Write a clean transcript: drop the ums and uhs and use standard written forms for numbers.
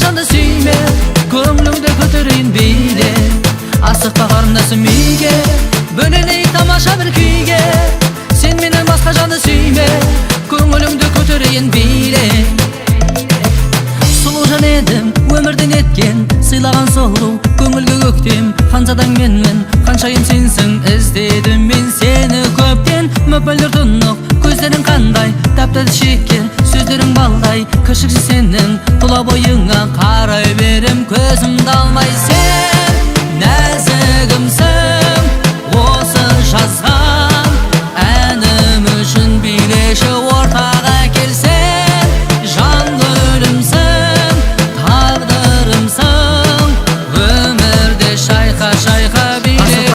жанда сүйме, көңлүңдө көтөрөйүн бийле. Асыкпа карындашым үйгө, бөлөнөй тамаша бир күйгө. Сен менен башка жанды сүйме, көңлүңдө көтөрөйүн бийле. Сулуу жан эдим, өмүрдөн эткен, сыйлаган солуу көңүлгө көктем. Канчадан менмен, канчайым сенсиң, издедим мен сени көптен. Мөпөлдөр тунук, көздөрүң кандай, таптады шекер, сөздөрүң балдай. Кыршыкчы сенин тула боюңа карай берем, көзүмдү алмай. Сен нәзік